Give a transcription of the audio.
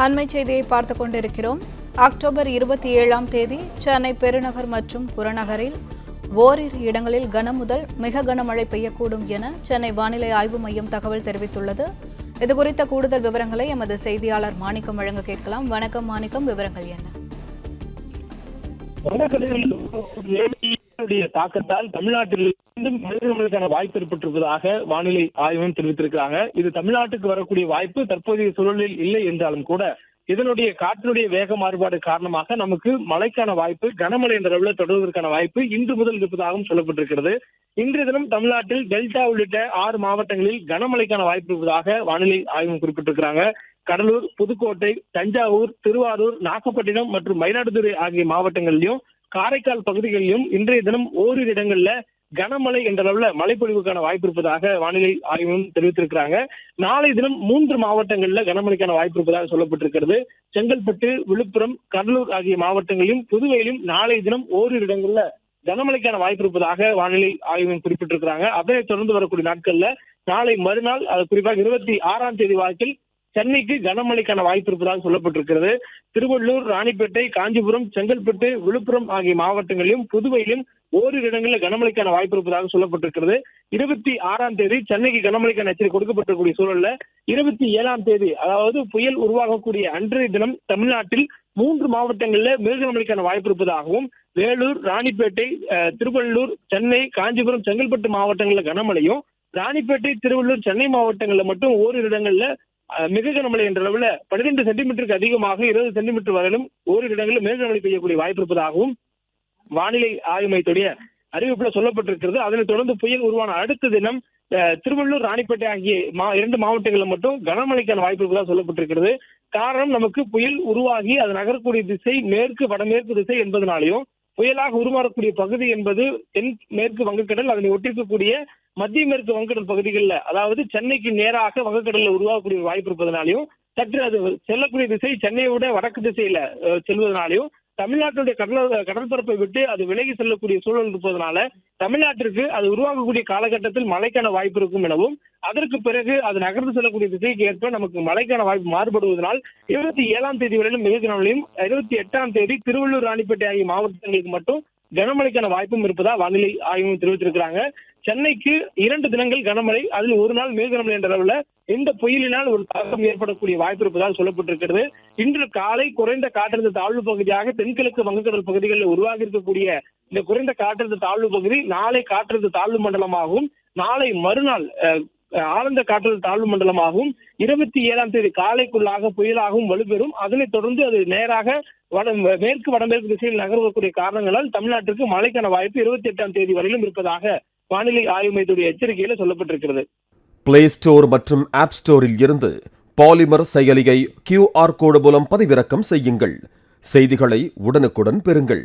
அண்மை செய்தியை பார்த்துக் கொண்டிருக்கிறோம். அக்டோபர் 27ஆம் தேதி சென்னை பெருநகர் மற்றும் புறநகரில் ஓரிரு இடங்களில் கன முதல் மிக கனமழை பெய்யக்கூடும் என சென்னை வானிலை ஆய்வு மையம் தகவல் தெரிவித்துள்ளது. இதுகுறித்த கூடுதல் விவரங்களை எமது செய்தியாளர் மாணிக்கம் வழங்க கேட்கலாம். வணக்கம் மாணிக்கம், விவரங்கள் என்ன? தாக்கத்தால் தமிழ்நாட்டில் மழைக்கான வாய்ப்பு ஏற்பட்டிருப்பதாக வானிலை ஆய்வும் தெரிவித்திருக்கிறாங்க. இது தமிழ்நாட்டுக்கு வரக்கூடிய வாய்ப்பு தற்போதைய சூழலில் இல்லை என்றாலும் கூட இதனுடைய காற்றினுடைய வேக மாறுபாடு காரணமாக நமக்கு மழைக்கான வாய்ப்பு கனமழை என்ற அளவில் தொடர்வதற்கான வாய்ப்பு இன்று முதல் இருப்பதாகவும் சொல்லப்பட்டிருக்கிறது. இன்றைய தினம் தமிழ்நாட்டில் டெல்டா உள்ளிட்ட 6 மாவட்டங்களில் கனமழைக்கான வாய்ப்பு இருப்பதாக வானிலை ஆய்வு குறிப்பிட்டிருக்கிறாங்க. கடலூர், புதுக்கோட்டை, தஞ்சாவூர், திருவாரூர், நாகப்பட்டினம் மற்றும் மயிலாடுதுறை ஆகிய மாவட்டங்களிலும் காரைக்கால் பகுதிகளிலும் இன்றைய தினம் ஓரிரு இடங்கள்ல கனமழை என்ற அளவுல மழைப்பொழிவுக்கான வாய்ப்பு இருப்பதாக வானிலை ஆய்வு தெரிவித்திருக்கிறாங்க. நாளை தினம் 3 மாவட்டங்கள்ல கனமழைக்கான வாய்ப்பு இருப்பதாக சொல்லப்பட்டிருக்கிறது. செங்கல்பட்டு, விழுப்புரம், கடலூர் ஆகிய மாவட்டங்களிலும் புதுவையிலும் நாளை தினம் ஓரிரு இடங்கள்ல கனமழைக்கான வாய்ப்பு இருப்பதாக வானிலை ஆய்வு குறிப்பிட்டிருக்கிறாங்க. அதனைத் தொடர்ந்து வரக்கூடிய நாட்கள்ல நாளை மறுநாள் குறிப்பாக 26ஆம் தேதி வாக்கில் சென்னைக்கு கனமழைக்கான வாய்ப்பு இருப்பதாக சொல்லப்பட்டிருக்கிறது. திருவள்ளூர், ராணிப்பேட்டை, காஞ்சிபுரம், செங்கல்பட்டு, விழுப்புரம் ஆகிய மாவட்டங்களிலும் புதுவையிலும் ஓரிரு இடங்களில் கனமழைக்கான வாய்ப்பு இருப்பதாக சொல்லப்பட்டிருக்கிறது. 26ஆம் தேதி சென்னைக்கு கனமழைக்கான எச்சரிக்கை கொடுக்கப்பட்டிருக்கூடிய சூழல்ல 27ஆம் தேதி அதாவது புயல் உருவாகக்கூடிய அன்றைய தினம் தமிழ்நாட்டில் 3 மாவட்டங்களில் மிக கனமழைக்கான வாய்ப்பு இருப்பதாகவும், வேலூர், ராணிப்பேட்டை, திருவள்ளூர், சென்னை, காஞ்சிபுரம், செங்கல்பட்டு மாவட்டங்களில் கனமழையும், ராணிப்பேட்டை, திருவள்ளூர், சென்னை மாவட்டங்களில் மட்டும் ஓரிரு இடங்கள்ல மிக கனமழை என்ற அளவில் 12 சென்டிமீட்டருக்கு அதிகமாக 20 சென்டிமீட்டர் வரையிலும் ஓரிரு இடங்களில் மிக கனமழை பெய்யக்கூடிய வாய்ப்பு இருப்பதாகவும் வானிலை ஆய்வு மையத்துடைய அறிவிப்புல சொல்லப்பட்டிருக்கிறது. அதனைத் தொடர்ந்து புயல் உருவான அடுத்த தினம் திருவள்ளூர், ராணிப்பேட்டை ஆகிய 2 மாவட்டங்களில் மட்டும் கனமழைக்கான வாய்ப்பு இருப்பதாக சொல்லப்பட்டிருக்கிறது. காரணம், நமக்கு புயல் உருவாகி அது நகரக்கூடிய திசை மேற்கு வடமேற்கு திசை என்பதனாலையும் புயலாக உருமாறக்கூடிய பகுதி என்பது தென் மேற்கு வங்கக்கடல், அதனை ஒட்டிருக்கக்கூடிய மத்திய மேற்கு வங்கக்கடல் பகுதிகளில், அதாவது சென்னைக்கு நேராக வங்கக்கடலில் உருவாகக்கூடிய வாய்ப்பு இருப்பதனாலையும் சற்று அது செல்லக்கூடிய திசை சென்னையை விட வடக்கு திசையில செல்வதனாலையும் தமிழ்நாட்டுடைய கடற்பரப்பை விட்டு அது விலகி செல்லக்கூடிய சூழல் இருப்பதனால தமிழ்நாட்டிற்கு அது உருவாகக்கூடிய காலகட்டத்தில் மழைக்கான வாய்ப்பு இருக்கும் எனவும், அதற்கு பிறகு அது நகர்ந்து செல்லக்கூடிய திசைக்கு ஏற்ப நமக்கு மழைக்கான வாய்ப்பு மாறுபடுவதனால் 27ஆம் தேதி வரையிலும் மிக கனமழையும், 28ஆம் தேதி திருவள்ளூர், ராணிப்பேட்டை ஆகிய மாவட்டங்களுக்கு மட்டும் கனமழைக்கான வாய்ப்பும் இருப்பதா வானிலை ஆய்வு தெரிவித்திருக்கிறாங்க. சென்னைக்கு 2 தினங்கள் கனமழை, அதில் ஒரு நாள் மிக கனமழை என்ற அளவில் இந்த புயலினால் ஒரு தாக்கம் ஏற்படக்கூடிய வாய்ப்பு இருப்பதாக சொல்லப்பட்டிருக்கிறது. இன்று காலை குறைந்த காற்றழுத்த தாழ்வு பகுதியாக தென்கிழக்கு வங்கக்கடல் பகுதிகளில் உருவாகி இருக்கக்கூடிய இந்த குறைந்த காற்றழுத்த தாழ்வு பகுதி நாளை காற்றழுத்த தாழ்வு மண்டலமாகவும், நாளை மறுநாள் ஆழ்ந்த காற்றழுத்த தாழ்வு மண்டலமாகவும் 27ஆம் தேதி காலைக்குள்ளாக புயலாகவும் வலுப்பெறும். அதனைத் தொடர்ந்து அது நேராக மேற்கு வடமேற்கு திசையில் நகர்வக்கூடிய காரணங்களால் தமிழ்நாட்டிற்கு மழைக்கான வாய்ப்பு 28ஆம் தேதி வரையிலும் இருப்பதாக வானிலை ஆய்வு மையத்துடைய எச்சரிக்கையில சொல்லப்பட்டிருக்கிறது. பிளே ஸ்டோர் மற்றும் ஆப் ஸ்டோரில் இருந்து பாலிமர் செயலியை QR கோடு மூலம் பதிவிறக்கம் செய்யுங்கள். செய்திகளை உடனுக்குடன் பெறுங்கள்.